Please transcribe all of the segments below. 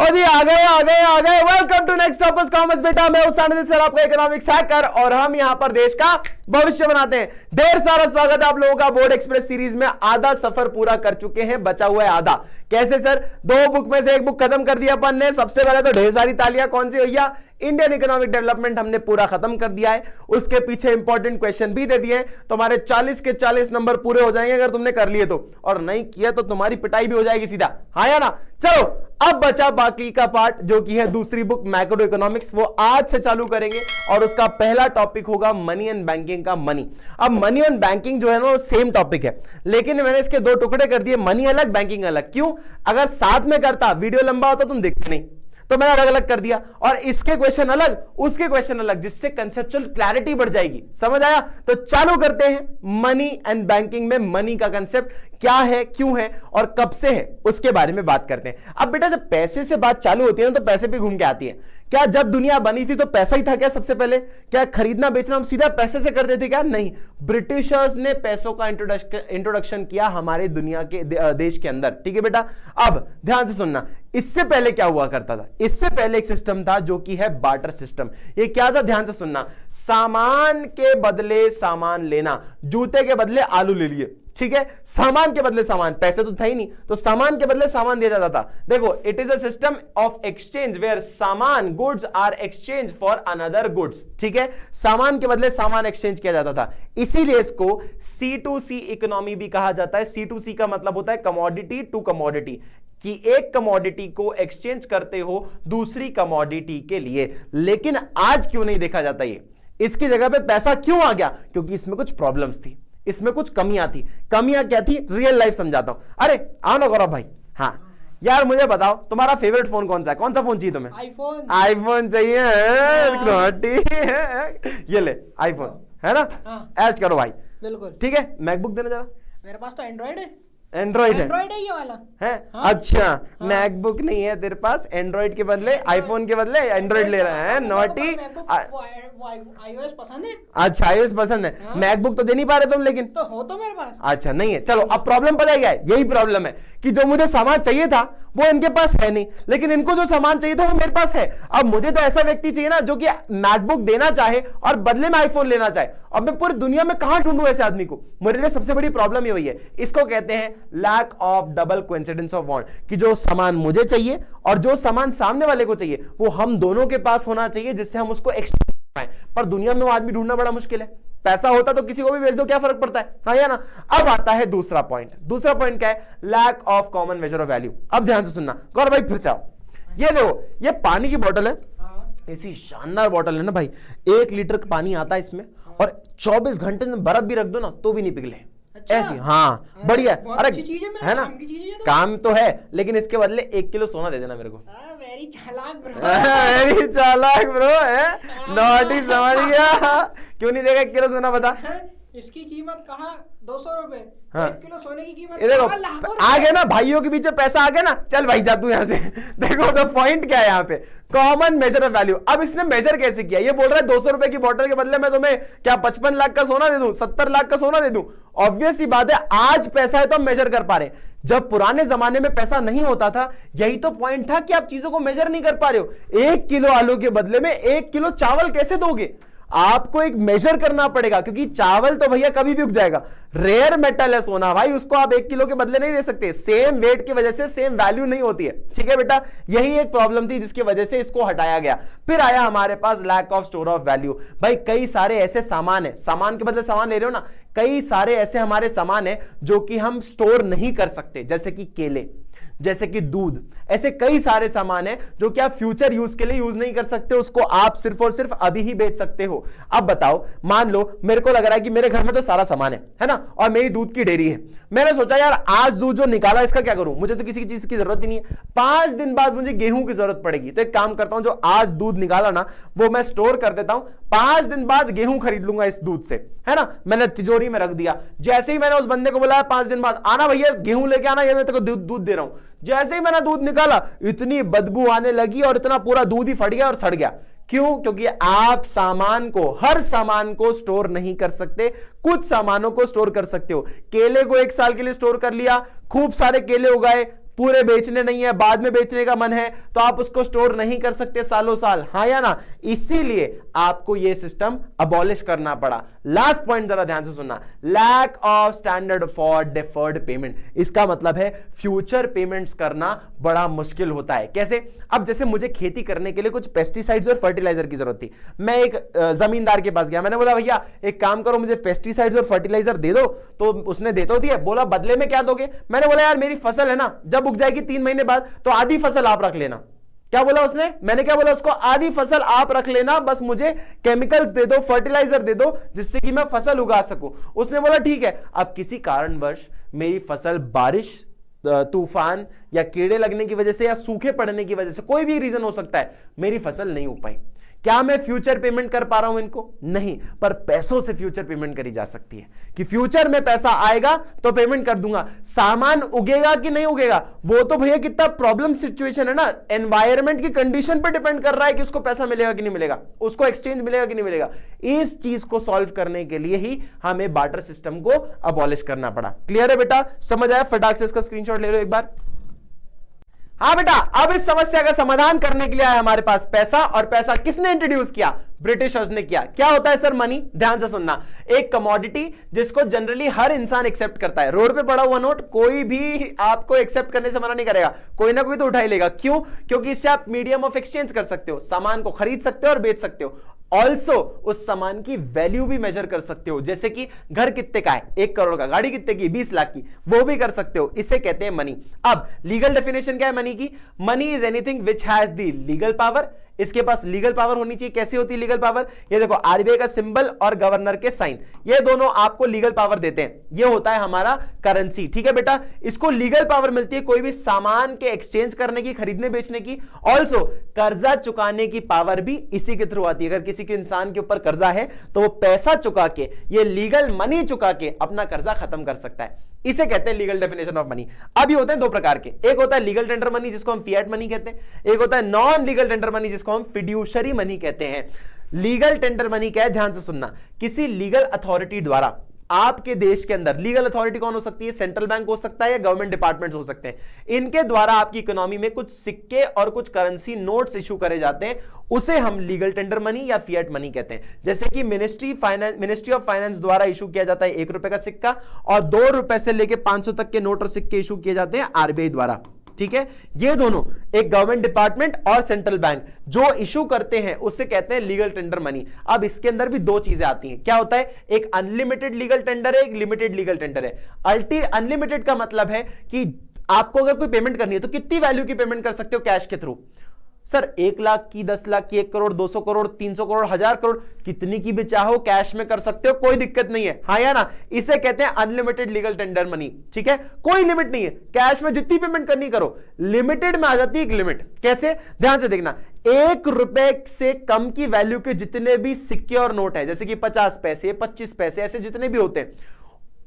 और जी आ गए welcome to next toppers commerce बेटा। मैं उस्ताद सर आपका इकोनॉमिक्स हैकर और हम यहां पर देश का भविष्य बनाते हैं। ढेर सारा स्वागत है आप लोगों का। बोर्ड एक्सप्रेस सीरीज में आधा सफर पूरा कर चुके हैं, बचा हुआ है आधा। कैसे सर? 2 बुक में से 1 बुक खत्म कर दिया अपन ने। सबसे पहले तो ढेर सारी तालियां। कौन सी भैया? इंडियन इकोनॉमिक डेवलपमेंट हमने पूरा खत्म कर दिया है। उसके पीछे इंपॉर्टेंट क्वेश्चन भी दे दिए। तुम्हारे 40 के 40 नंबर पूरे हो जाएंगे अगर तुमने कर लिए तो, और नहीं किया तो तुम्हारी पिटाई भी हो जाएगी सीधा। हाँ या ना? चलो अब बचा बाकी का पार्ट जो कि है दूसरी बुक मैक्रो इकोनॉमिक्स। वो आज से चालू करेंगे और उसका पहला टॉपिक होगा मनी एंड बैंकिंग का मनी। अब मनी एंड बैंकिंग जो है ना वो सेम टॉपिक है, लेकिन मैंने इसके 2 टुकड़े कर दिए, मनी अलग बैंकिंग अलग। क्यों? अगर साथ में करता वीडियो लंबा होता तुम देखते नहीं, तो मैंने अलग अलग कर दिया। और इसके क्वेश्चन अलग, उसके क्वेश्चन अलग, जिससे कंसेप्चुअल क्लैरिटी बढ़ जाएगी। समझ आया? तो चालू करते हैं। मनी एंड बैंकिंग में मनी का कंसेप्ट क्या है, क्यों है और कब से है, उसके बारे में बात करते हैं। अब बेटा जब पैसे से बात चालू होती है ना तो पैसे पे घूम के आती है। क्या जब दुनिया बनी थी तो पैसा ही था क्या? सबसे पहले क्या खरीदना बेचना हम सीधा पैसे से करते थे क्या? नहीं, ब्रिटिशर्स ने पैसों का इंट्रोडक्शन किया हमारे दुनिया के देश के अंदर। ठीक है बेटा? अब ध्यान से सुनना, इससे पहले क्या हुआ करता था? इससे पहले एक सिस्टम था जो कि है बार्टर सिस्टम। ये क्या था? ध्यान से सुनना, सामान के बदले सामान लेना। जूते के बदले आलू ले लिए, ठीक है? सामान के बदले सामान, पैसे तो था ही नहीं, तो सामान के बदले सामान दिया जाता था। देखो, it is a system of exchange where सामान goods are exchange for another goods. ठीक है? सामान के बदले सामान एक्सचेंज किया जाता था, इसीलिए इसको C2C इकोनॉमी भी कहा जाता है। C2C का मतलब होता है कमोडिटी टू कमोडिटी, कि एक कमोडिटी को एक्सचेंज करते हो दूसरी कमोडिटी के लिए। लेकिन आज क्यों नहीं देखा जाता ये? इसकी जगह पे पैसा क्यों आ गया? क्योंकि इसमें कुछ प्रॉब्लम्स थी, इसमें कुछ कमियां थी। कमियां क्या थी? रियल लाइफ समझाता हूं। अरे आओ ना गौरव भाई। हाँ यार मुझे बताओ तुम्हारा फेवरेट फोन कौन सा है? कौन सा फोन चाहिए तुम्हें? आईफोन। आईफोन चाहिए? ये ले आईफोन, है ना? ऐश करो भाई। बिल्कुल ठीक है। मैकबुक देना जरा। मेरे पास तो एंड्रॉइड है। एंड्रॉइड है? एंड्रॉइड है ये वाला है? हाँ? अच्छा हाँ। मैकबुक नहीं है तेरे पास, एंड्रॉइड के बदले आईफोन के बदले एंड्रॉइड ले रहा है। नॉटी। आईओएस पसंद है। अच्छा आईओएस पसंद है। हाँ। मैकबुक तो दे नहीं पा रहे तुम, लेकिन तो हो तो मेरे पास। अच्छा नहीं है। चलो अब प्रॉब्लम पता है क्या है? यही प्रॉब्लम है कि जो मुझे सामान चाहिए था वो इनके पास है नहीं, लेकिन इनको जो सामान चाहिए था वो मेरे पास है। अब मुझे तो ऐसा व्यक्ति चाहिए ना जो कि मैकबुक देना चाहे और बदले में आईफोन लेना चाहे। अब मैं पूरी दुनिया में कहां ढूंढूं ऐसे आदमी को? मेरे लिए सबसे बड़ी प्रॉब्लम ये वही है। इसको कहते हैं lack of double coincidence of want, कि जो सामान मुझे चाहिए और जो सामान सामने वाले को चाहिए वो हम दोनों के पास होना चाहिए, जिससे हम उसको एक्सचेंज कर पाएं। पर दुनिया में वो आदमी ढूंढना बड़ा मुश्किल है। पैसा होता तो किसी को भी बेच दो, क्या फर्क पड़ता है? हाँ या ना? अब आता है दूसरा पॉइंट। दूसरा पॉइंट क्या है? Lack of common measure of value. अब ध्यान से सुनना गौरव भाई, फिर से आओ। ये देखो, ये पानी की बोतल है, ऐसी शानदार बोतल है ना भाई। 1 लीटर का पानी आता है इसमें, और 24 घंटे में बर्फ भी रख दो ना तो भी नहीं पिघले। अच्छा? ऐसी हाँ बढ़िया। अरे है ना? काम की चीज़ है तो। काम तो है, लेकिन इसके बदले 1 किलो सोना दे देना मेरे को। वेरी चालाक ब्रो। वेरी चालाक ब्रो है। नॉटी समझ गया। क्यों नहीं देगा 1 किलो सोना? बता। इसकी कीमत कहाँ? 200 रुपए। हाँ। 1 किलो सोने की कीमत ये देखो लाखों आ रुपए। गया ना, भाइयों के बीच में पैसा आ गया ना। चल भाई जा तू यहां से। देखो तो पॉइंट क्या है यहाँ पे? Common measure of value. अब इसने मेजर कैसे किया? ये बोल रहा है 200 रुपए की बोतल के बदले मैं तुम्हें क्या 55 लाख का सोना दे दूं, 70 लाख का सोना दे दूं? ऑब्वियस सी बात है, आज पैसा है तो हम मेजर कर पा रहे। जब पुराने जमाने में पैसा नहीं होता था, यही तो पॉइंट था कि आप चीजों को मेजर नहीं कर पा रहे हो। 1 किलो आलू के बदले में 1 किलो चावल कैसे दोगे? आपको एक मेजर करना पड़ेगा, क्योंकि चावल तो भैया कभी भी उग जाएगा। रेयर मेटल है सोना भाई, उसको आप 1 किलो के बदले नहीं दे सकते। सेम वेट की वजह से सेम वैल्यू नहीं होती है। ठीक है बेटा? यही एक प्रॉब्लम थी जिसकी वजह से इसको हटाया गया। फिर आया हमारे पास lack of store of value. भाई कई सारे ऐसे सामान है, सामान के बदले सामान ले रहे हो ना, कई सारे ऐसे हमारे सामान है जो कि हम स्टोर नहीं कर सकते, जैसे कि केले, जैसे कि दूध। ऐसे कई सारे सामान है जो कि आप फ्यूचर यूज के लिए यूज नहीं कर सकते, उसको आप सिर्फ और सिर्फ अभी ही बेच सकते हो। अब बताओ, मान लो मेरे को लग रहा है कि मेरे घर में तो सारा सामान है ना, और मेरी दूध की डेयरी है। मैंने सोचा यार आज दूध जो निकाला इसका क्या करूं, मुझे तो किसी चीज की जरूरत ही नहीं है। 5 दिन बाद मुझे गेहूं की जरूरत पड़ेगी, तो एक काम करता हूं, जो आज दूध निकाला ना वो मैं स्टोर कर देता हूं। 5 दिन बाद गेहूं खरीद लूंगा इस दूध से, है ना? मैंने तिजोरी में रख दिया। जैसे ही मैंने उस बंदे को बुलाया 5 दिन बाद, आना भैया गेहूं लेके आना, ये मैं तेरे को दूध दे रहा हूं। जैसे ही मैंने दूध निकाला इतनी बदबू आने लगी और इतना पूरा दूध ही फट गया और सड़ गया। क्यों? क्योंकि आप सामान को, हर सामान को स्टोर नहीं कर सकते, कुछ सामानों को स्टोर कर सकते हो। केले को 1 साल के लिए स्टोर कर लिया, खूब सारे केले उगाए, पूरे बेचने नहीं है, बाद में बेचने का मन है, तो आप उसको स्टोर नहीं कर सकते सालों साल, हाँ या ना। इसीलिए आपको यह सिस्टम अबॉलिश करना पड़ा। लास्ट पॉइंट जरा ध्यान से सुनना, lack of standard for deferred payment. इसका मतलब है फ्यूचर पेमेंट्स करना बड़ा मुश्किल होता है। कैसे? अब जैसे मुझे खेती करने के लिए कुछ पेस्टिसाइड्स और फर्टिलाइजर की जरूरत थी, मैं एक जमींदार के पास गया, मैंने बोला भैया एक काम करो, मुझे पेस्टिसाइड्स और फर्टिलाइजर दे दो। तो उसने दे तो दिया, बोला बदले में क्या दोगे? मैंने बोला यार मेरी फसल है ना, जब उग जाएगी 3 महीने बाद, तो आधी फसल आप रख लेना। क्या बोला उसने? मैंने क्या बोला उसको? आधी फसल आप रख लेना, बस मुझे केमिकल्स दे दो, फर्टिलाइजर दे दो, जिससे कि मैं फसल उगा सकूं। उसने बोला ठीक है। अब किसी कारणवश मेरी फसल बारिश, तूफान या कीड़े लगने की वजह से या सूखे पड़ने की वजह से, कोई भी रीजन हो सकता है, मेरी फसल नहीं उग पाई। क्या मैं फ्यूचर पेमेंट कर पा रहा हूं इनको? नहीं। पर पैसों से फ्यूचर पेमेंट करी जा सकती है कि फ्यूचर में पैसा आएगा तो पेमेंट कर दूंगा। सामान उगेगा कि नहीं उगेगा, वो तो भैया कितना प्रॉब्लम सिचुएशन है ना, एनवायरमेंट की कंडीशन पर डिपेंड कर रहा है कि उसको पैसा मिलेगा कि नहीं मिलेगा, उसको एक्सचेंज मिलेगा कि नहीं मिलेगा। इस चीज को सॉल्व करने के लिए ही हमें बार्टर सिस्टम को अबॉलिश करना पड़ा। क्लियर है बेटा? समझ आया? फटाक से इसका स्क्रीनशॉट ले लो एक बार। हाँ बेटा, अब इस समस्या का समाधान करने के लिए आया हमारे पास पैसा, और पैसा किसने इंट्रोड्यूस किया? ब्रिटिशर्स ने किया। क्या होता है सर मनी? ध्यान से सुनना, एक कमोडिटी जिसको जनरली हर इंसान एक्सेप्ट करता है। रोड पे पड़ा हुआ नोट कोई भी आपको एक्सेप्ट करने से मना नहीं करेगा, कोई ना कोई तो उठा ही लेगा। क्यों? क्योंकि इससे आप मीडियम ऑफ एक्सचेंज कर सकते हो, सामान को खरीद सकते हो और बेच सकते हो। ऑल्सो उस सामान की वैल्यू भी मेजर कर सकते हो, जैसे कि घर कितने का है, 1 करोड़ का, गाड़ी कितने की, 20 लाख की, वो भी कर सकते हो। इसे कहते हैं मनी। अब लीगल डेफिनेशन क्या है मनी की? Money is anything which has the legal power. इसके पास लीगल पावर होनी चाहिए। कैसी होती है लीगल पावर? ये देखो, आरबीआई का सिंबल और गवर्नर के साइन, ये दोनों आपको लीगल पावर देते हैं। ये होता है हमारा करेंसी। ठीक है बेटा, इसको लीगल पावर मिलती है कोई भी सामान के एक्सचेंज करने की, खरीदने बेचने की। ऑल्सो कर्जा चुकाने की पावर भी इसी के थ्रू आती है। अगर किसी के इंसान के ऊपर कर्जा है तो वो पैसा चुका के, ये लीगल मनी चुका के अपना कर्जा खत्म कर सकता है। इसे कहते हैं लीगल डेफिनेशन ऑफ मनी। अब ये होते हैं 2 प्रकार के, एक होता है लीगल टेंडर मनी जिसको हम फिएट मनी कहते हैं, एक होता है नॉन लीगल टेंडर मनी जिसको हम फिड्यूशरी मनी कहते हैं। लीगल टेंडर मनी क्या है? ध्यान से सुनना, किसी लीगल अथॉरिटी द्वारा आपके देश के अंदर, लीगल अथॉरिटी कौन हो सकती है? सेंट्रल बैंक हो सकता है या गवर्नमेंट डिपार्टमेंट्स हो सकते हैं। इनके द्वारा आपकी इकोनॉमी में कुछ सिक्के और कुछ करेंसी नोट्स इशू करे जाते हैं, उसे हम लीगल टेंडर मनी या फिएट मनी कहते हैं। जैसे कि मिनिस्ट्री ऑफ फाइनेंस द्वारा इशू किया जाता है 1 रुपए का सिक्का, और 2 रुपए से लेकर 500 तक के नोट और सिक्के इशू किए जाते हैं आरबीआई द्वारा। ठीक है, ये दोनों, एक गवर्नमेंट डिपार्टमेंट और सेंट्रल बैंक जो इशू करते हैं, उससे कहते हैं लीगल टेंडर मनी। अब इसके अंदर भी 2 चीजें आती हैं। क्या होता है? एक अनलिमिटेड लीगल टेंडर है, एक लिमिटेड लीगल टेंडर है। अनलिमिटेड का मतलब है कि आपको अगर कोई पेमेंट करनी है तो कितनी वैल्यू की पेमेंट कर सकते हो कैश के थ्रू? सर 1 लाख की, 10 लाख की, 1 करोड़, 200 करोड़, 300 करोड़, 1000 करोड़, कितनी की भी चाहो कैश में कर सकते हो, कोई दिक्कत नहीं है, हाँ या ना। इसे कहते हैं अनलिमिटेड लीगल टेंडर मनी। ठीक है, कोई लिमिट नहीं है, कैश में जितनी पेमेंट करनी करो। लिमिटेड में आ जाती है एक लिमिट। कैसे? ध्यान से देखना, 1 रुपए से कम की वैल्यू के जितने भी सिक्के और नोट है, जैसे कि 50 पैसे, 25 पैसे, ऐसे जितने भी होते हैं,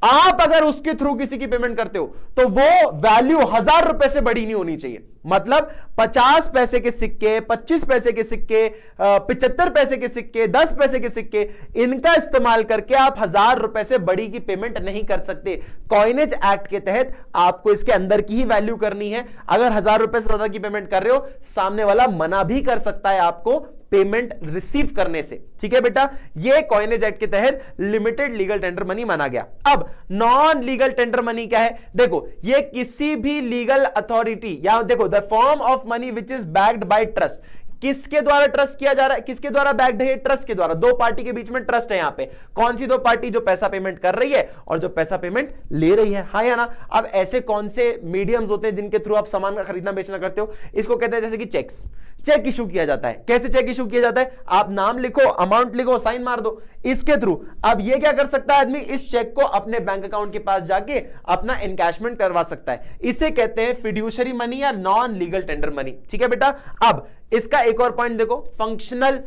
आप अगर उसके थ्रू किसी की पेमेंट करते हो तो वो वैल्यू 1000 रुपए से बड़ी नहीं होनी चाहिए। मतलब 50 पैसे के सिक्के, 25 पैसे के सिक्के, 75 पैसे के सिक्के, 10 पैसे के सिक्के, इनका इस्तेमाल करके आप 1000 रुपए से बड़ी की पेमेंट नहीं कर सकते। कॉइनेज एक्ट के तहत आपको इसके अंदर की ही वैल्यू करनी है। अगर 1000 रुपए से ज्यादा की पेमेंट कर रहे हो, सामने वाला मना भी कर सकता है आपको पेमेंट रिसीव करने से। ठीक है बेटा, ये कॉइनेज एक्ट के तहत लिमिटेड लीगल टेंडर मनी माना गया। अब नॉन लीगल टेंडर मनी क्या है? देखो, ये किसी भी लीगल अथॉरिटी, या देखो, the form of money which is backed by trust. किसके द्वारा ट्रस्ट किया जा रहा है? किसके द्वारा बैक्ड है? ट्रस्ट के द्वारा। 2 पार्टी के बीच में ट्रस्ट है। यहां पे कौन सी 2 पार्टी? जो पैसा पेमेंट कर रही है और जो पैसा पेमेंट ले रही है, हाँ या ना। अब ऐसे कौन से मीडियम्स होते हैं जिनके थ्रू आप सामान का खरीदना बेचना करते हो? इसको कहते हैं जैसे कि चेक्स। चेक इशू किया जाता है। कैसे चेक इशू किया जाता है? आप नाम लिखो, अमाउंट लिखो, साइन मार दो, इसके थ्रू। अब ये क्या कर सकता है आदमी? इस चेक को अपने बैंक अकाउंट के पास जाके अपना एनकैशमेंट करवा सकता है। इसे कहते हैं फिड्यूशरी मनी या नॉन लीगल टेंडर मनी। ठीक है बेटा, अब इसका एक और पॉइंट देखो, functional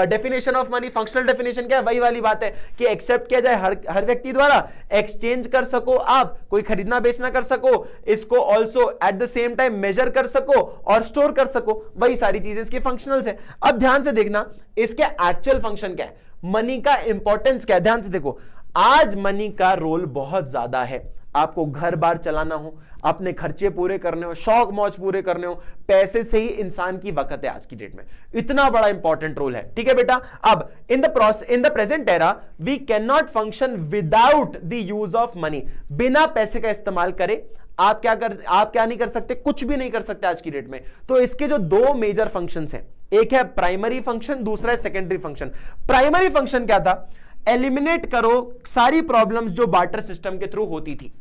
definition of money. Functional definition क्या है? वही वाली बात है कि एक्सेप्ट किया जाए हर व्यक्ति द्वारा, एक्सचेंज कर सको, आप कोई खरीदना बेचना कर सको, इसको also at the same time measure कर सको और स्टोर कर सको। वही सारी चीजें इसके फंक्शनल्स हैं। अब ध्यान से देखना, इसके एक्चुअल फंक्शन क्या है, मनी का इंपॉर्टेंस क्या है? ध्यान से देखो, आज मनी का रोल बहुत ज्यादा है। आपको घर बार चलाना हो, अपने खर्चे पूरे करने हो, शौक मौज पूरे करने हो, पैसे से ही इंसान की वक्त है आज की डेट में, इतना बड़ा इंपॉर्टेंट रोल है। ठीक है बेटा, अब in the present era we can not function without the use of money. बिना पैसे का इस्तेमाल करे आप क्या नहीं कर सकते, कुछ भी नहीं कर सकते आज की डेट में। तो इसके जो दो मेजर फंक्शंस हैं, एक है प्राइमरी फंक्शन, दूसरा है सेकेंडरी फंक्शन। प्राइमरी फंक्शन क्या था? एलिमिनेट करो सारी प्रॉब्लम्स जो बार्टर सिस्टम के थ्रू होती थी,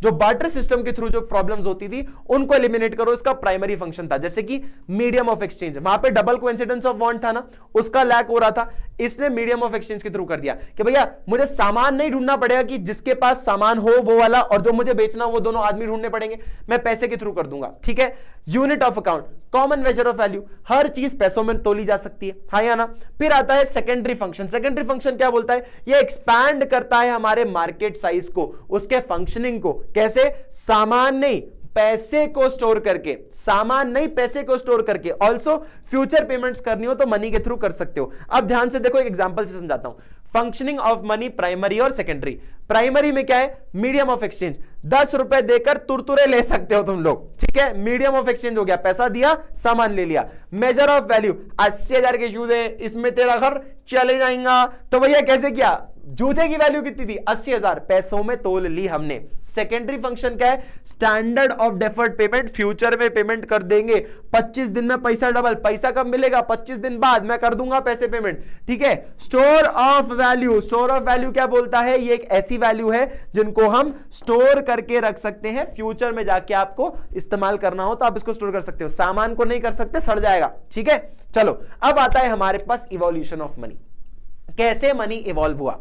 जो बार्टर सिस्टम के थ्रू जो प्रॉब्लम्स होती थी उनको एलिमिनेट करो, इसका प्राइमरी फंक्शन था। जैसे कि मीडियम ऑफ एक्सचेंज, वहां पे डबल कोइंसिडेंस ऑफ वांट था ना, उसका लैक हो रहा था, इसने मीडियम ऑफ एक्सचेंज के थ्रू कर दिया कि भैया मुझे सामान नहीं ढूंढना पड़ेगा कि जिसके पास सामान हो वो वाला और जो मुझे बेचना हो वो दोनों आदमी ढूंढने पड़ेंगे, मैं पैसे के थ्रू कर दूंगा। ठीक है, unit of account, common measure of value, हर चीज पैसों में तोली जा सकती है, हाँ या ना। फिर आता है सेकेंडरी फंक्शन। सेकेंडरी फंक्शन क्या बोलता है? ये एक्सपैंड करता है हमारे मार्केट साइज को, उसके फंक्शनिंग को। कैसे? सामान नहीं पैसे को स्टोर करके, सामान नहीं पैसे को स्टोर करके। ऑल्सो फ्यूचर पेमेंट्स करनी हो तो मनी के थ्रू कर सकते हो। अब ध्यान से देखो, एक एग्जांपल से समझाता हूं। फंक्शनिंग ऑफ मनी प्राइमरी और सेकेंडरी। प्राइमरी में क्या है? मीडियम ऑफ एक्सचेंज, 10 रुपए देकर तुरतुरे ले सकते हो तुम लोग, ठीक है, मीडियम ऑफ एक्सचेंज हो गया, पैसा दिया सामान ले लिया। मेजर ऑफ वैल्यू, 80,000 के शूज है, इसमें तेरा घर चले जाएगा, तो भैया कैसे किया? जूते की वैल्यू कितनी थी? 80,000, पैसों में तोल ली हमने। सेकेंडरी फंक्शन क्या है? Standard of deferred payment, future में पेमेंट कर देंगे, 25 दिन में पैसा डबल। पैसा कब मिलेगा? 25 दिन बाद मैं कर दूंगा पैसे पेमेंट, ठीक है। Store of value, store of value क्या बोलता है? ये एक ऐसी वैल्यू है जिनको हम स्टोर करके रख सकते हैं, फ्यूचर में जाके आपको इस्तेमाल करना हो तो आप इसको स्टोर कर सकते हो, सामान को नहीं कर सकते, सड़ जाएगा। ठीक है, चलो अब आता है हमारे पास इवोल्यूशन ऑफ मनी। कैसे मनी इवॉल्व हुआ?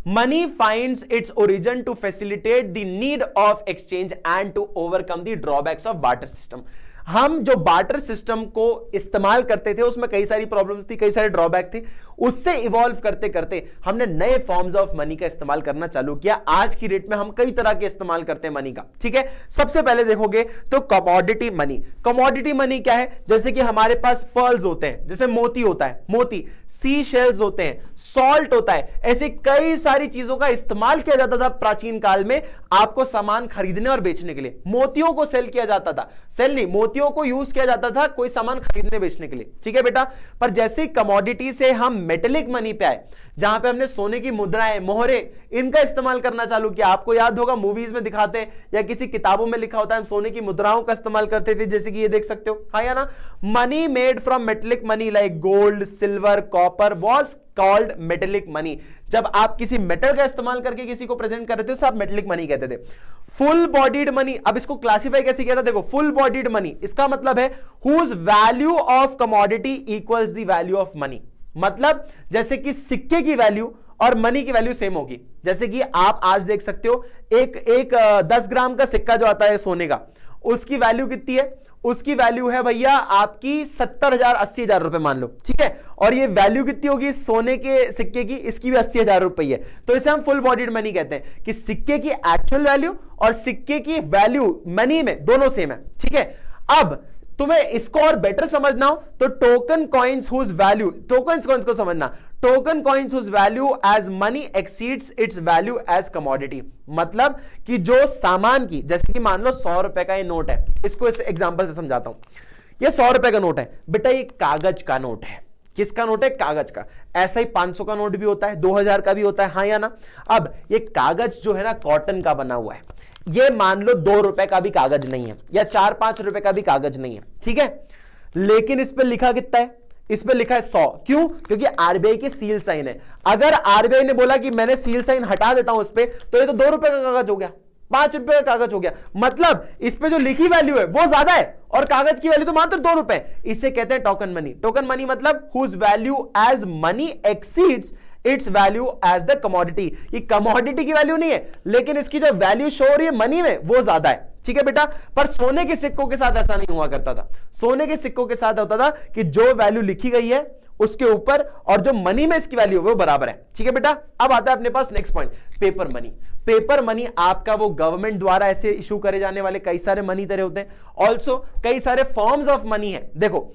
Money finds its origin to facilitate the need of exchange and to overcome the drawbacks of barter system. हम जो बार्टर सिस्टम को इस्तेमाल करते थे उसमें कई सारी प्रॉब्लम्स थी, कई सारे ड्रॉबैक थे, उससे इवॉल्व करते करते हमने नए फॉर्म्स ऑफ मनी का इस्तेमाल करना चालू किया। आज की डेट में हम कई तरह के इस्तेमाल करते हैं मनी का, ठीक है। सबसे पहले देखोगे तो कमोडिटी मनी। कमोडिटी मनी क्या है? जैसे कि हमारे पास पर्ल्स होते हैं, जैसे मोती होता है, मोती, सी शेल्स होते हैं, सॉल्ट होता है, ऐसे कई सारी चीजों का इस्तेमाल किया जाता था प्राचीन काल में आपको सामान खरीदने और बेचने के लिए। मोतियों को सेल किया जाता था, सेल नहीं, मोतियों को यूज किया जाता था कोई सामान खरीदने बेचने के लिए, ठीक है बेटा। पर जैसे कमोडिटी से हम मेटेलिक मनी पे आए, जहां पे हमने सोने की मुद्राएं, मोहरे, इनका इस्तेमाल करना चालू किया। आपको याद होगा मूवीज में दिखाते हैं या किसी किताबों में लिखा होता है हम सोने की मुद्राओं का इस्तेमाल करते थे, जैसे कि ये देख सकते हो, हाँ या ना। Money made from metallic money like gold, silver, copper was called metallic money. जब आप किसी मेटल का इस्तेमाल करके किसी को प्रेजेंट कर रहे थे उसे आप मेटेलिक मनी कहते थे। फुल बॉडीड मनी, अब इसको क्लासिफाई कैसे किया था? देखो, फुल बॉडीड मनी इसका मतलब है whose value of commodity equals the value of money. मतलब जैसे कि सिक्के की वैल्यू और मनी की वैल्यू सेम होगी। जैसे कि आप आज देख सकते हो एक 10 ग्राम का सिक्का जो आता है सोने का, उसकी वैल्यू कितनी है? उसकी वैल्यू है भैया आपकी 70,000 80,000 रुपए मान लो, ठीक है। और ये वैल्यू कितनी होगी सोने के सिक्के की? इसकी भी 80,000 रुपए है। तो इसे हम फुल बॉडीड मनी कहते हैं कि सिक्के की एक्चुअल वैल्यू और सिक्के की वैल्यू मनी में दोनों सेम है, ठीक है। अब तुम्हें इसको और बेटर समझना हो तो token coins whose value, token coins को समझना, token coins whose value as money exceeds its value as commodity. मतलब कि जो सामान की, जैसे कि मान लो 100 रुपए का ये नोट है, इसको इस एग्जांपल से समझाता हूं। ये 100 रुपए का नोट है बेटा, ये कागज का नोट है। किसका नोट है? कागज का। ऐसा ही 500 का नोट भी होता है, 2000 का भी होता है, हाँ या ना। अब ये कागज जो है ना कॉटन का बना हुआ है, ये मान लो 2 रुपए का भी कागज नहीं है या 4-5 रुपए का भी कागज नहीं है, ठीक है। लेकिन इस पे लिखा कितना है? इस पे लिखा है 100। क्यों? क्योंकि आरबीआई की सील साइन है। अगर आरबीआई ने बोला कि मैंने सील साइन हटा देता हूं इस पे, तो ये तो 2 रुपए का कागज हो गया, 5 रुपए का कागज हो गया। मतलब इस पे जो लिखी वैल्यू है वो ज्यादा है और कागज की वैल्यू तो मात्र 2 रुपए। इसे कहते हैं टोकन मनी। टोकन मनी मतलब whose value as money exceeds its value as the commodity. ये कमोडिटी की वैल्यू नहीं है, लेकिन इसकी जो वैल्यू शो हो रही है मनी में वो ज्यादा है, ठीक है बेटा। पर सोने के सिक्कों के साथ ऐसा नहीं हुआ करता था। सोने के सिक्कों के साथ होता था कि जो वैल्यू लिखी गई है उसके ऊपर और जो मनी में इसकी वैल्यू वो बराबर है, ठीक है बेटा। अब आता है अपने पास next point, paper money. Paper money आपका वो गवर्नमेंट द्वारा ऐसे इशू करे जाने वाले कई सारे मनी तरह होते हैं। ऑल्सो कई सारे फॉर्म्स ऑफ मनी है। देखो,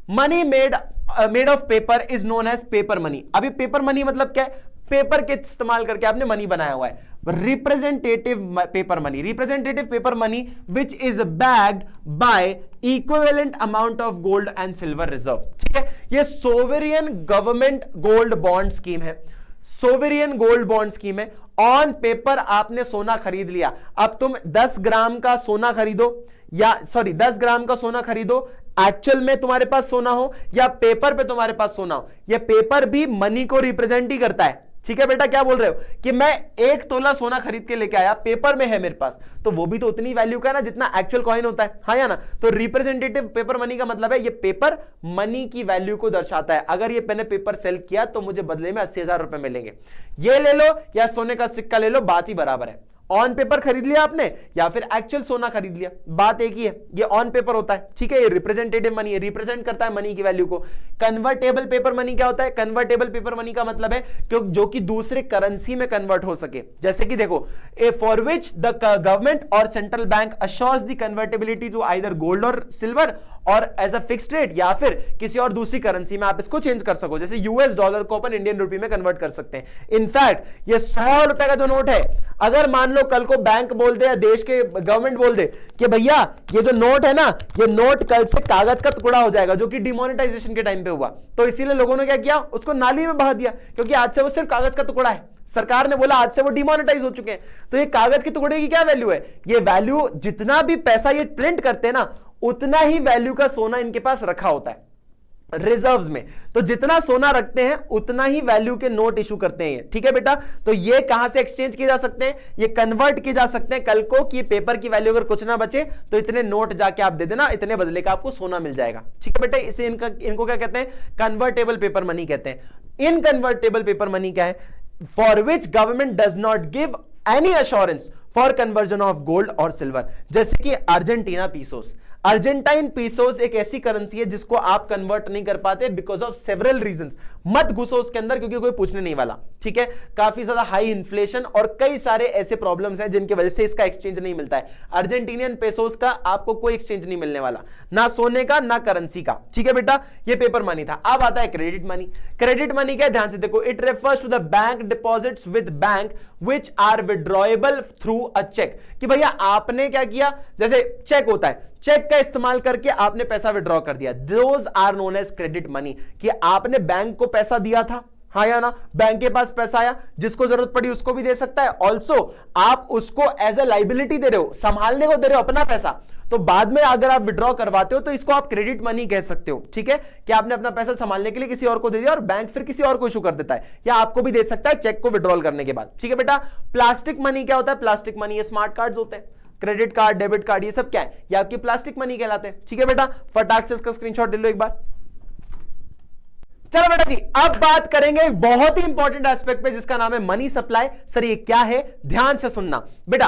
money made of paper is known as paper money. अभी पेपर मनी मतलब क्या है? पेपर के इस्तेमाल करके आपने मनी बनाया हुआ है। Representative paper money, representative paper money which is backed by equivalent amount of gold and silver reserve. ठीक है, ये sovereign government gold bond scheme है, सोवेरियन गोल्ड बॉन्ड स्कीम है। ऑन पेपर आपने सोना खरीद लिया, अब तुम 10 ग्राम का सोना खरीदो या 10 ग्राम का सोना खरीदो, एक्चुअल में तुम्हारे पास सोना हो या पेपर पे तुम्हारे पास सोना हो, यह पेपर भी मनी को रिप्रेजेंट ही करता है। ठीक है बेटा, क्या बोल रहे हो कि मैं 1 तोला सोना खरीद के लेके आया, पेपर में है मेरे पास, तो वो भी तो उतनी वैल्यू का है ना जितना एक्चुअल कॉइन होता है, हाँ या ना। तो रिप्रेजेंटेटिव पेपर मनी का मतलब है ये पेपर मनी की वैल्यू को दर्शाता है। अगर ये मैंने पेपर सेल किया तो मुझे बदले में 80,000 रुपए मिलेंगे। ये ले लो या सोने का सिक्का ले लो, बात ही बराबर है। ऑन पेपर खरीद लिया आपने या फिर एक्चुअल सोना खरीद लिया, बात एक ही है। ये ऑन पेपर होता है, ठीक है, ये रिप्रेजेंटेटिव मनी है, रिप्रेजेंट करता है मनी की वैल्यू को। कन्वर्टेबल पेपर मनी क्या होता है? कन्वर्टेबल पेपर मनी का मतलब है जो कि दूसरे करेंसी में कन्वर्ट हो सके। जैसे कि देखो, for which the government or central bank assures the convertibility to either gold or silver or as a fixed rate, या फिर किसी और दूसरी करेंसी में आप इसको चेंज कर सको। जैसे यूएस डॉलर को अपन इंडियन रुपये में कन्वर्ट कर सकते हैं। इनफैक्ट ये 100 रुपए का जो नोट है, अगर मान लो कल को बैंक बोल दे या देश के गवर्नमेंट बोल दे कि भैया ये जो नोट है ना, ये नोट कल से कागज का टुकड़ा हो जाएगा, जो कि डिमोनेटाइजेशन के टाइम पे हुआ, तो इसीलिए लोगों ने क्या किया, उसको नाली में बहा दिया, क्योंकि आज से वो सिर्फ कागज का टुकड़ा है। सरकार ने बोला आज से वो डिमोनेटाइज हो चुके हैं। तो ये कागज के टुकड़े की क्या वैल्यू है? ये वैल्यू, जितना भी पैसा ये प्रिंट करते हैं ना, उतना ही वैल्यू का सोना इनके पास रखा होता है रिजर्व्स में। तो जितना सोना रखते हैं उतना ही वैल्यू के नोट इशू करते हैं। ठीक है बेटा, तो ये कहां से एक्सचेंज किए जा सकते हैं? ये कन्वर्ट किए जा सकते हैं कल को कि पेपर की वैल्यू अगर कुछ ना बचे तो इतने नोट जाके आप दे देना, इतने बदले का आपको सोना मिल जाएगा। ठीक है बेटा, इसे इनको क्या कहते हैं? कन्वर्टेबल पेपर मनी कहते हैं। इनकन्वर्टेबल पेपर मनी क्या है? For which government does not give any assurance for conversion of gold or silver. जैसे कि अर्जेंटीना पीसोस, अर्जेंटाइन पीसोस एक ऐसी करेंसी है जिसको आप कन्वर्ट नहीं कर पाते बिकॉज ऑफ सेवरल रीजंस। मत घुसो उसके अंदर क्योंकि कोई पूछने नहीं वाला। ठीक है, काफी ज्यादा हाई इन्फ्लेशन और कई सारे ऐसे प्रॉब्लम्स हैं जिनकी वजह से इसका एक्सचेंज नहीं मिलता है। अर्जेंटीनियन पेसोस का आपको कोई एक्सचेंज नहीं मिलने वाला, ना सोने का ना करेंसी का। ठीक है बेटा, ये पेपर मनी था। अब आता है क्रेडिट मनी। क्रेडिट मनी क्या है? ध्यान से देखो, it refers to the bank deposits with bank which are withdrawable through a cheque. कि भैया आपने क्या किया, जैसे चेक होता है, चेक का इस्तेमाल करके आपने पैसा विड्रॉ कर दिया, those are known as credit money. कि आपने बैंक को पैसा दिया था, हाँ या ना, बैंक के पास पैसा आया, जिसको जरूरत पड़ी उसको भी दे सकता है। ऑल्सो आप उसको एज ए लाइबिलिटी दे रहे हो, संभालने को दे रहे हो अपना पैसा, तो बाद में अगर आप विड्रॉ करवाते हो तो इसको आप क्रेडिट मनी कह सकते हो। ठीक है, कि आपने अपना पैसा संभालने के लिए किसी और को दे दिया और बैंक फिर किसी और को इशू कर देता है, या आपको भी दे सकता है चेक को विड्रॉल करने के बाद। ठीक है बेटा, प्लास्टिक मनी क्या होता है? प्लास्टिक मनी ये स्मार्ट कार्ड्स होते हैं, क्रेडिट कार्ड, डेबिट कार्ड, ये सब क्या है? ये आपकी प्लास्टिक मनी कहलाते हैं। ठीक है बेटा, फटाक से इसका स्क्रीनशॉट ले लो एक बार। चलो बेटा जी, अब बात करेंगे एक बहुत ही इंपॉर्टेंट एस्पेक्ट पे जिसका नाम है मनी सप्लाई। सर ये क्या है? ध्यान से सुनना बेटा।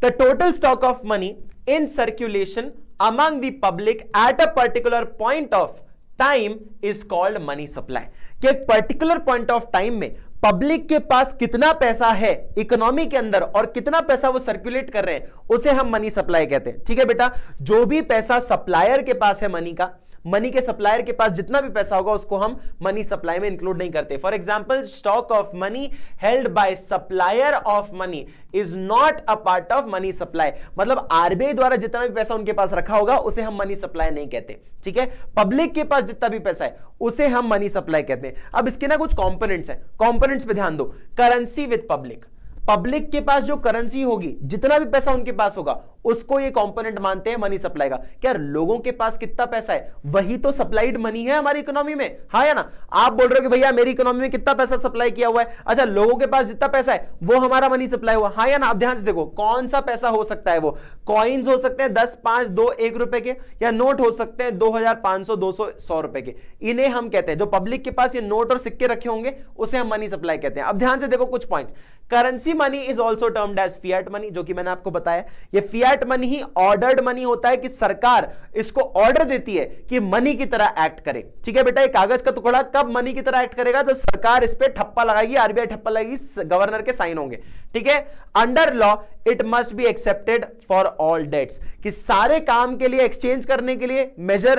The total stock of money in circulation among the public at a particular point of time is called money supply. कि एक पर्टिकुलर पॉइंट ऑफ टाइम में पब्लिक के पास कितना पैसा है इकोनॉमी के अंदर और कितना पैसा वो सर्कुलेट कर रहे हैं, उसे हम मनी सप्लाई कहते हैं। ठीक है बेटा, जो भी पैसा सप्लायर के पास है मनी का, मनी के सप्लायर के पास जितना भी पैसा होगा उसको हम मनी सप्लाई में इंक्लूड नहीं करते। For example, stock of money held by supplier of money is not a part of money supply. मतलब आरबीआई द्वारा जितना भी पैसा उनके पास रखा होगा उसे हम मनी सप्लाई नहीं कहते। ठीक है, पब्लिक के पास जितना भी पैसा है उसे हम मनी सप्लाई कहते हैं। अब इसके ना कुछ कंपोनेंट्स हैं, कंपोनेंट्स पे ध्यान दो। करेंसी विद पब्लिक, पब्लिक के पास जो करेंसी होगी, जितना भी पैसा उनके पास होगा, उसको ये कंपोनेंट मानते हैं मनी सप्लाई का। क्या लोगों के पास कितना पैसा है वही तो सप्लाइड मनी है हमारी इकोनॉमी में, हाँ या ना। आप बोल रहे हो कि भैया मेरी इकोनॉमी में कितना पैसा सप्लाई किया हुआ है, अच्छा लोगों के पास जितना पैसा है वो हमारा मनी सप्लाई हुआ, हाँ या ना। अब ध्यान से देखो, कौन सा पैसा हो सकता है? वो कॉइन्स हो सकते हैं 10, 5, 2, 1 रुपए के, या नोट हो सकते हैं 2000, 500, 200, 100 रुपए के। इन्हें हम कहते हैं, जो पब्लिक के पास ये नोट और सिक्के रखे होंगे उसे हम मनी सप्लाई कहते हैं। अब ध्यान से देखो कुछ points. Currency money is also termed as fiat money, जो कि मैंने आपको बताया। ये फिएट फियाट मनी ही ऑर्डर्ड मनी होता है कि सरकार इसको ऑर्डर देती है कि मनी की तरह एक्ट करे। ठीक है बेटा, ये कागज का टुकड़ा कब मनी की तरह एक्ट करेगा? तो सरकार इस पे ठप्पा लगाएगी, आरबीआई ठप्पा लगाएगी, गवर्नर के साइन होंगे। ठीक है, under law it must be accepted for all debts, कि सारे काम के लिए, एक्सचेंज करने के लिए, मेजर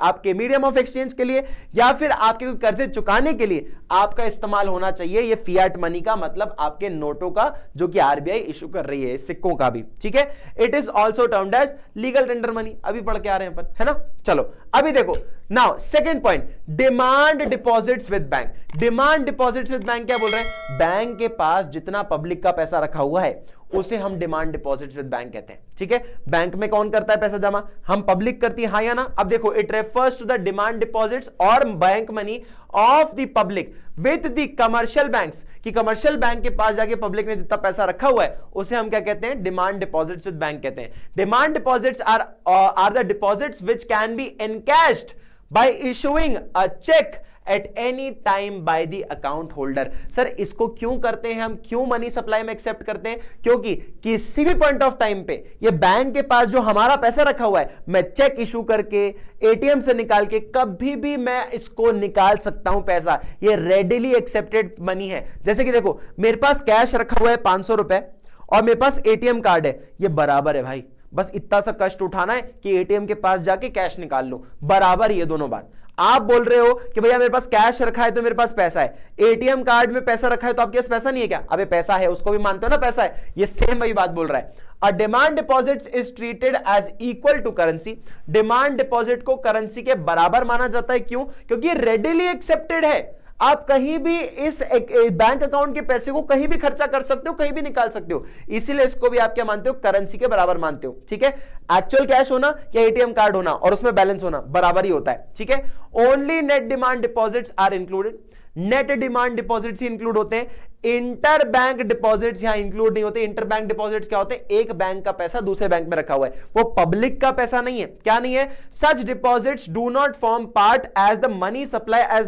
आपके मीडियम ऑफ एक्सचेंज के लिए या फिर आपके कोई कर्जे चुकाने के लिए आपका इस्तेमाल होना चाहिए ये फियाट मनी का, मतलब आपके नोटों का जो कि आरबीआई इशू कर रही है, सिक्कों का भी। ठीक है, it is also termed as legal tender money, अभी पढ़ के आ रहे हैं अपन, है ना। चलो अभी देखो, now second point, demand deposits with bank. Demand deposits with bank क्या बोल रहे हैं? बैंक के पास जितना पब्लिक का पैसा रखा हुआ है उसे हम डिमांड डिपॉजिट्स विद बैंक कहते हैं। ठीक है, बैंक में कौन करता है पैसा जमा? हम, पब्लिक करती है, हाँ या ना? अब देखो, it refers to the demand deposits और bank money of the public with the commercial banks, कि कमर्शियल बैंक के पास जाके पब्लिक ने जितना पैसा रखा हुआ है उसे हम क्या कहते हैं? डिमांड डिपॉजिट्स विद बैंक कहते हैं। Demand deposits are the deposits which can be encashed by issuing a cheque at any time by the account holder. Sir इसको क्यों करते हैं हम, क्यों मनी सप्लाई में एक्सेप्ट करते हैं? क्योंकि किसी भी पॉइंट ऑफ टाइम पे ये बैंक के पास जो हमारा पैसा रखा हुआ है, मैं चेक इशू करके, एटीएम से निकाल के कभी भी मैं इसको निकाल सकता हूं पैसा। ये रेडिली एक्सेप्टेड मनी है। जैसे कि देखो, मेरे पास कैश रखा हुआ है 500 रुपए और मेरे पास एटीएम कार्ड है, ये बराबर है भाई, बस इतना सा कष्ट उठाना है कि एटीएम के पास जाके कैश निकाल लो, बराबर ये दोनों बात। आप बोल रहे हो कि भैया मेरे पास कैश रखा है तो मेरे पास पैसा है, एटीएम कार्ड में पैसा रखा है तो आपके पास पैसा नहीं है क्या? अबे पैसा है, उसको भी मानते हो ना पैसा है, ये सेम वही बात बोल रहा है। A demand deposits is treated as equal to currency. Demand deposit को करेंसी के बराबर माना जाता है, क्यों? क्योंकि ये रेडिली एक्सेप्टेड है। आप कहीं भी इस बैंक अकाउंट के पैसे को कहीं भी खर्चा कर सकते हो, कहीं भी निकाल सकते हो, इसीलिए इसको भी आप क्या मानते हो? करेंसी के बराबर मानते हो। ठीक है, एक्चुअल कैश होना या एटीएम कार्ड होना और उसमें बैलेंस होना बराबर ही होता है। ठीक है, only net demand deposits are included. Net demand deposits ही इंक्लूड होते हैं, इंटर बैंक डिपॉजिट्स यहां इंक्लूड नहीं होते। इंटर बैंक डिपॉजिट्स क्या होते हैं? एक बैंक का पैसा दूसरे बैंक में रखा हुआ है, वो पब्लिक का पैसा नहीं है। क्या नहीं है? Such deposits do not form part as the money supply as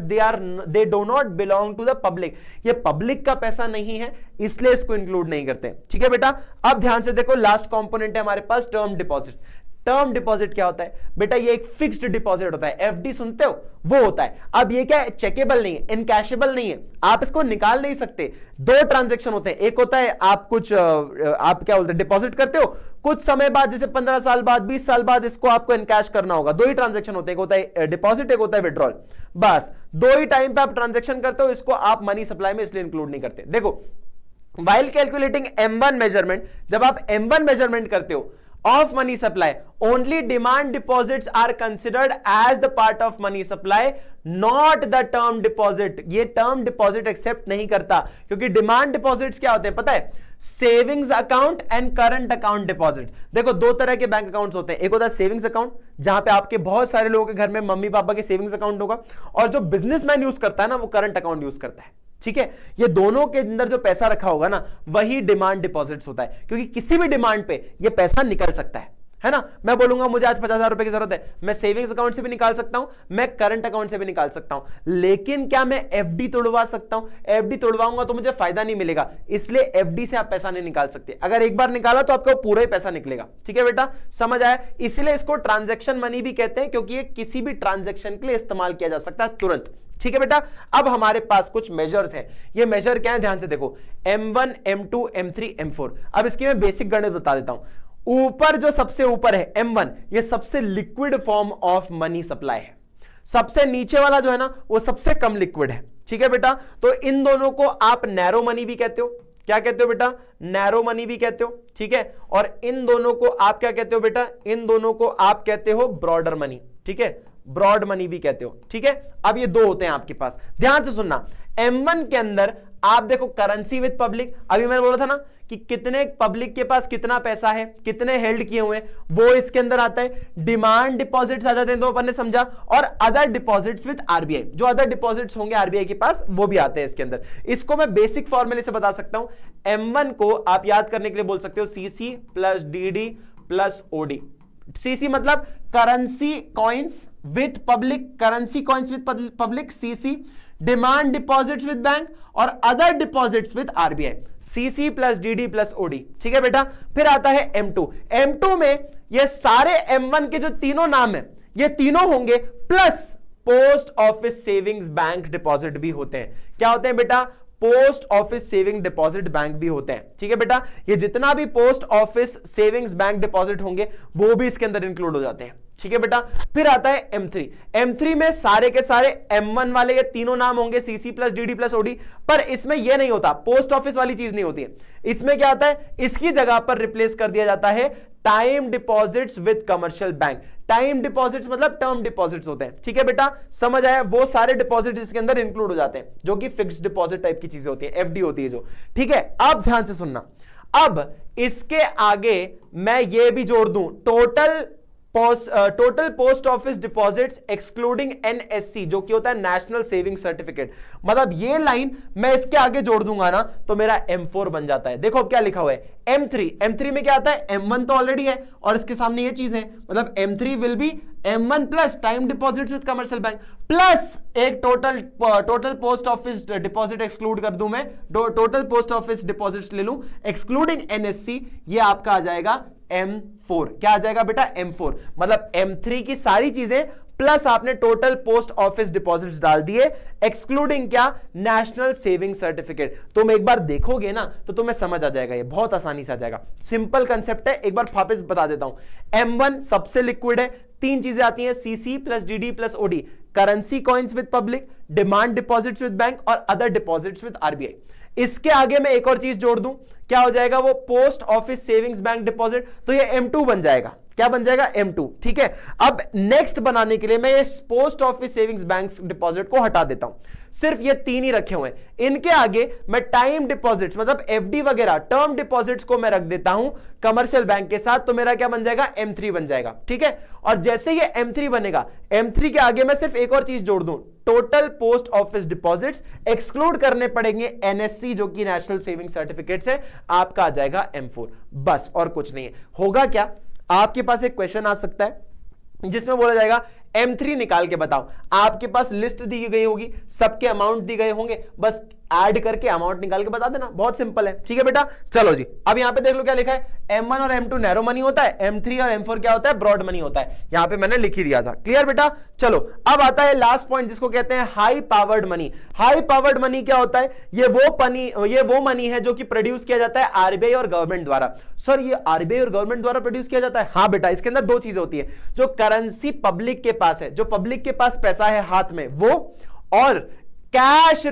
they do not belong to the public. ये पब्लिक का पैसा नहीं है, इसलिए इसको इंक्लूड नहीं करते। ठीक है बेटा, अब ध्यान से देखो, लास्ट कंपोनेंट है हमारे पास टर्म डिपॉजिट। टर्म डिपॉजिट क्या होता है बेटा? ये एक फिक्स्ड डिपॉजिट होता है, एफडी सुनते हो, वो होता है। अब ये क्या है? चेकेबल नहीं है, इनकैशेबल नहीं है, आप इसको निकाल नहीं सकते। दो ट्रांजैक्शन होते हैं, एक होता है आप कुछ आप क्या बोलते हैं, डिपॉजिट करते हो, कुछ समय बाद जैसे 15 साल बाद, 20 साल बाद इसको आपको इनकैश करना होगा। दो ही ट्रांजैक्शन होते हैं, एक होता है डिपॉजिट, एक होता है विड्रॉल। बस दो ही टाइम पे आप ट्रांजैक्शन करते हो, इसको आप मनी सप्लाई में इसलिए इंक्लूड नहीं करते। देखो, while calculating M1 measurement, जब आप M1 measurement करते हो of money supply, only demand deposits are considered as the part of money supply, not the term deposit. ये term deposit accept नहीं करता, क्योंकि demand deposits क्या होते हैं पता है? Savings account and current account deposit. देखो, दो तरह के बैंक अकाउंट्स होते हैं, एक होता है सेविंग्स अकाउंट जहां पे आपके बहुत सारे लोगों के घर में मम्मी पापा के सेविंग्स अकाउंट होगा, और जो बिजनेसमैन यूज करता है ना, वो करंट अकाउंट यूज करता है। ठीक है, ये दोनों के अंदर जो पैसा रखा होगा ना, वही डिमांड डिपॉजिट्स होता है, क्योंकि किसी भी डिमांड पे ये पैसा निकल सकता है ना। मैं बोलूंगा मुझे आज 50,000 रुपए की जरूरत है, मैं सेविंग्स अकाउंट से भी निकाल सकता हूं, मैं करंट अकाउंट से भी निकाल सकता हूं, लेकिन क्या मैं एफडी तोड़वा सकता हूं? एफडी तोड़वाऊंगा तो मुझे फायदा नहीं मिलेगा, इसलिए एफडी से आप पैसा नहीं निकाल सकते। अगर एक बार निकाला तो आपका पूरा ही पैसा निकलेगा। ठीक है बेटा, समझ आया? इसलिए इसको ट्रांजैक्शन मनी भी कहते हैं, क्योंकि ये किसी भी ट्रांजैक्शन के लिए इस्तेमाल किया जा सकता है तुरंत। ठीक है बेटा, अब हमारे पास कुछ मेजर्स हैं। ये मेजर क्या है? ध्यान से देखो, M1, M2, M3, M4। अब इसकी मैं बेसिक गणित बता देता हूं। ऊपर जो सबसे ऊपर है M1, ये सबसे liquid form of money supply है। सबसे नीचे वाला जो है ना, वो सबसे कम लिक्विड है। ठीक है बेटा, तो इन दोनों को आप नैरो मनी भी कहते हो। क्या कहते हो बेटा? नैरो मनी भी कहते हो। ठीक है, और इन दोनों को आप क्या कहते हो बेटा? इन दोनों को आप कहते हो ब्रॉडर मनी। ठीक है, ब्रॉड मनी भी कहते हो। ठीक है, अब ये दो होते हैं आपके पास, ध्यान से सुनना। M1 के अंदर आप देखो करेंसी विद पब्लिक, अभी मैंने बोला था ना कि कितने पब्लिक के पास कितना पैसा है, कितने हेल्ड किए हुए हैं, वो इसके अंदर आता है। डिमांड डिपॉजिट्स आ जाते हैं, तो अपन ने समझा, और अदर डिपॉजिट्स विद आरबीआई, जो अदर डिपॉजिट्स होंगे आरबीआई के पास, वो भी आते हैं इसके अंदर। इसको मैं बेसिक फॉर्मूले से बता सकता हूं। M1 को आप याद करने के लिए बोल सकते हो CC plus DD plus OD। CC मतलब currency coins with public, currency coins with public, CC। Demand deposits with bank और other deposits with RBI, CC plus DD plus OD. ठीक है बेटा, फिर आता है M2। M2 में ये सारे M1 के जो तीनों नाम है ये तीनों होंगे, plus post office savings bank deposit भी होते हैं। क्या होते हैं बेटा? Post office saving deposit bank भी होते हैं। ठीक है बेटा, ये जितना भी post office savings bank deposit होंगे वो भी इसके अंदर इंक्लूड हो जाते हैं। ठीक है बेटा, फिर आता है M3। M3 में सारे के सारे M1 वाले ये तीनों नाम होंगे, CC plus DD plus OD, पर इसमें ये नहीं होता, पोस्ट ऑफिस वाली चीज नहीं होती है। इसमें क्या आता है? इसकी जगह पर रिप्लेस कर दिया जाता है time deposits with commercial bank. Time deposits मतलब टर्म डिपॉजिट्स होते हैं। ठीक है बेटा, समझ आया? वो सारे डिपॉजिट्स इसके अंदर इंक्लूड हो जाते हैं जो कि फिक्स्ड डिपॉजिट टाइप की चीजें होती है, एफडी होती है जो। ठीक है, अब ध्यान से सुनना, अब इसके आगे मैं ये भी जोड़ दूं, total post office deposits excluding NSC, जो कि होता है नेशनल सेविंग सर्टिफिकेट। मतलब ये लाइन मैं इसके आगे जोड़ दूंगा ना तो मेरा M4 बन जाता है। देखो अब क्या लिखा हुआ है, M3 में क्या आता है? M1 तो ऑलरेडी है और इसके सामने ये चीज है, मतलब M3 will be M1 plus time deposits with commercial bank plus एक total post office deposit exclude कर दूं मैं, टोटल पोस्ट ऑफिस डिपॉजिट्स ले लूं एक्सक्लूडिंग एनएससी, ये आपका आ जाएगा M4। क्या आ जाएगा बेटा? M4। मतलब M3 की सारी चीजें प्लस आपने टोटल पोस्ट ऑफिस डिपॉजिट्स डाल दिए एक्सक्लूडिंग क्या? National saving certificate. तुम एक बार देखोगे ना तो तुम्हें समझ आ जाएगा, ये बहुत आसानी से आ जाएगा। सिंपल कंसेप्ट है, एक बार वापस बता देता हूं। M1 सबसे लिक्विड है, तीन चीजें आती हैं, CC plus DD plus OD, currency coins with public, demand deposits with bank और अदर डिपॉजिट्स विद आरबीआई। इसके आगे मैं एक और चीज जोड़ दूं, क्या हो जाएगा? वो post office savings bank deposit, तो ये M2 बन जाएगा। क्या बन जाएगा? M2। ठीक है, अब नेक्स्ट बनाने के लिए मैं ये post office savings bank deposit को हटा देता हूं, सिर्फ ये तीन ही रखे हुए हैं। इनके आगे मैं टाइम डिपॉजिट्स मतलब एफडी वगैरह टर्म डिपॉजिट्स को मैं रख देता हूं कमर्शियल बैंक के साथ, तो मेरा क्या बन जाएगा? M3 बन जाएगा। ठीक है, और जैसे ये M3 बनेगा, M3 के आगे मैं सिर्फ एक और चीज जोड़ दूं, total post office deposits exclude करने पड़ेंगे एनएससी जो कि नेशनल सेविंग सर्टिफिकेट्स है, आपका आ जाएगा M4। बस और कुछ नहीं है। होगा क्या? आपके पास एक क्वेश्चन आ सकता है जिसमें बोला जाएगा M3 निकाल के बताओ। आपके पास लिस्ट दी गई होगी, सबके अमाउंट दी गए होंगे, बस ऐड करके अमाउंट निकाल के बता देना, बहुत सिंपल है। ठीक है बेटा, चलो जी, अब यहां पे देख लो क्या लिखा है, M1 और M2 नैरो मनी होता है, M3 और M4 क्या होता है? ब्रॉड मनी होता है। यहां पे मैंने लिख ही दिया था। क्लियर बेटा? चलो अब आता है लास्ट पॉइंट जिसको कहते हैं high powered money. High powered money क्या होता है? ये वो मनी है जो कि प्रोड्यूस किया जाता है आरबीआई और गवर्नमेंट द्वारा। सर ये आरबीआई और गवर्नमेंट द्वारा प्रोड्यूस किया जाता है? हाँ बेटा, इसके अंदर दो चीजें होती है, जो करेंसी पब्लिक के पास है, जो पब्लिक के पास पैसा है हाथ में वो, और cash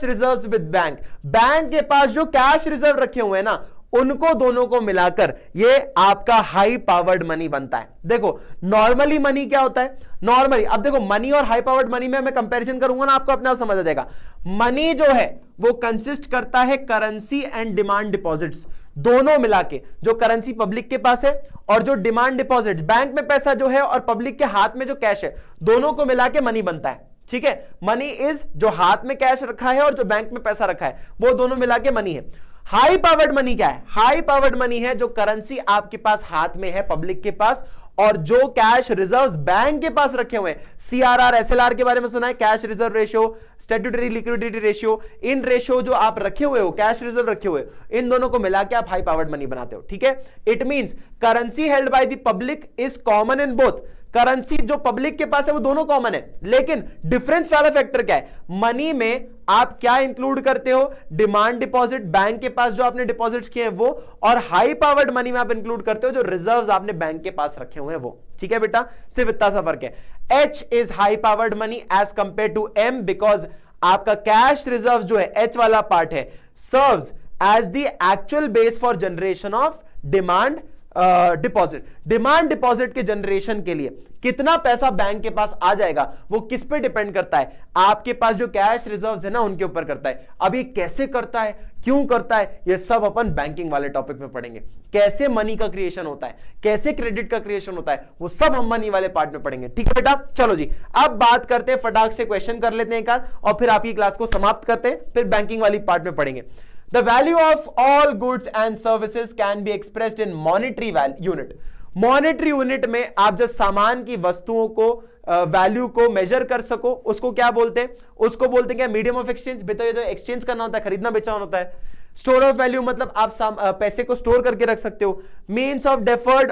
reserves with bank, bank के पास जो कैश रिजर्व रखे हुए हैं ना, उनको दोनों को मिलाकर ये आपका हाई पावर्ड मनी बनता है। देखो नॉर्मली मनी क्या होता है? नॉर्मली अब देखो मनी और हाई पावर्ड मनी में मैं कंपैरिजन करूंगा ना, आपको अपने आप समझ आ जाएगा। मनी जो है वो कंसिस्ट करता है करेंसी एंड डिमांड डिपॉजिट्स दोनों मिला के, जो करेंसी पब्लिक के पास है और जो डिमांड डिपॉजिट्स बैंक में पैसा जो है और पब्लिक के हाथ में जो कैश है, दोनों को मिला के मनी बनता है। ठीक है, मनी इज जो हाथ में कैश रखा है और जो बैंक में पैसा रखा है, वो दोनों मिला के मनी है। हाई पावर्ड मनी क्या है? हाई पावर्ड मनी है जो करेंसी आपके पास हाथ में है पब्लिक के पास, और जो कैश रिजर्व्स बैंक के पास रखे हुए हैं, सीआरआर एसएलआर के बारे में सुना है, cash reserve ratio, statutory liquidity ratio, in ratio जो आप रखे हुए हो, कैश रिजर्व रखे हुए, इन दोनों को मिला के आप हाई पावर्ड मनी बनाते हो। ठीक है, it means currency held by the public is common in both. Currency जो पब्लिक के पास है वो दोनों कॉमन है, लेकिन डिफरेंस वाला फैक्टर क्या है? मनी में आप क्या इंक्लूड करते हो? डिमांड डिपॉजिट, बैंक के पास जो आपने डिपॉजिट्स किए हैं वो, और हाई पावर्ड मनी में आप इंक्लूड करते हो जो रिजर्व्स आपने बैंक के पास रखे हुए हैं वो। ठीक है बेटा, सिर्फ इतना सा फर्क है। H is high powered money as compare to M, because आपका कैश रिजर्व जो है H वाला पार्ट है, serves as the actual base for generation of demand deposit. Demand deposit के जनरेशन के लिए कितना पैसा बैंक के पास आ जाएगा वो किस पे डिपेंड करता है? आपके पास जो कैश रिजर्व्स है ना उनके ऊपर करता है। अब ये कैसे करता है, क्यों करता है, ये सब अपन बैंकिंग वाले टॉपिक में पढ़ेंगे। कैसे मनी का क्रिएशन होता है, कैसे क्रेडिट का क्रिएशन होता है, वो सब हम मनी वाले पार्ट में पढ़ेंगे। ठीक है बेटा, चलो जी अब बात करते हैं, फटाक से क्वेश्चन कर लेते हैं एक आध और फिर आपकी क्लास को समाप्त करते हैं, फिर बैंकिंग वाली पार्ट में पढ़ेंगे। The value of all goods and services can be expressed in monetary unit. Monetary unit में आप जब सामान की वस्तुओं को वैल्यू को मेजर कर सको, उसको क्या बोलते हैं? उसको बोलते हैं क्या? Medium of exchange. बेटा ये तो एक्सचेंज करना होता है, खरीदना बेचना होता है। स्टोर ऑफ वैल्यू मतलब आप पैसे को स्टोर करके रख सकते हो। Means of deferred,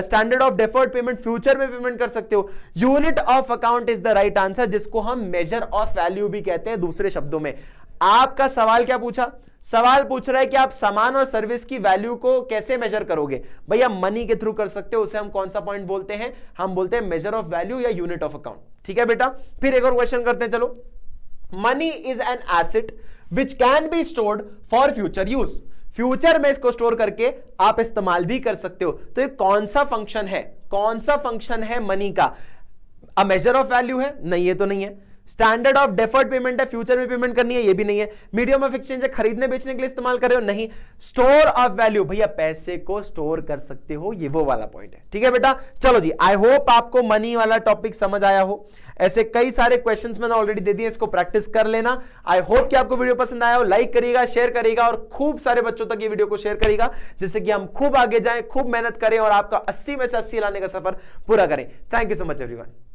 standard of deferred payment, future में पेमेंट कर सकते हो। Unit of account is the right answer, जिसको हम मेजर ऑफ वैल्यू भी कहते हैं दूसरे शब्दों में। आपका सवाल क्या पूछा? सवाल पूछ रहा है कि आप सामान और सर्विस की वैल्यू को कैसे मेजर करोगे? भैया मनी के थ्रू कर सकते हो। उसे हम कौन सा पॉइंट बोलते हैं? हम बोलते हैं मेजर ऑफ वैल्यू या यूनिट ऑफ अकाउंट। ठीक है बेटा, फिर एक और क्वेश्चन करते हैं, चलो। Money is an asset which can be stored for future use. Future में इसको स्टोर करके आप इस्तेमाल भी कर सकते हो। तो ये कौन सा फंक्शन है? कौन सा फंक्शन है मनी का? अ मेजर ऑफ वैल्यू है? नहीं, ये तो नहीं है। स्टैंडर्ड ऑफ डेफर्ड पेमेंट है, फ्यूचर में पेमेंट करनी है, ये भी नहीं है। मीडियम ऑफ एक्सचेंज है, खरीदने बेचने के लिए इस्तेमाल कर रहे हो, नहीं। स्टोर ऑफ वैल्यू, भैया पैसे को स्टोर कर सकते हो, ये वो वाला पॉइंट है। ठीक है बेटा, चलो जी, आई होप आपको मनी वाला टॉपिक समझ आया हो। ऐसे कई सारे क्वेश्चंस मैंने ऑलरेडी दे दिए, इसको प्रैक्टिस कर लेना। आई होप कि आपको वीडियो पसंद आया हो। लाइक करिएगा, शेयर करिएगा और खूब सारे बच्चों तक ये वीडियो को शेयर करिएगा, जिससे कि हम खूब आगे जाएं, खूब मेहनत करें और आपका 80 में से 80 लाने का सफर पूरा करें। Thank you so much everyone.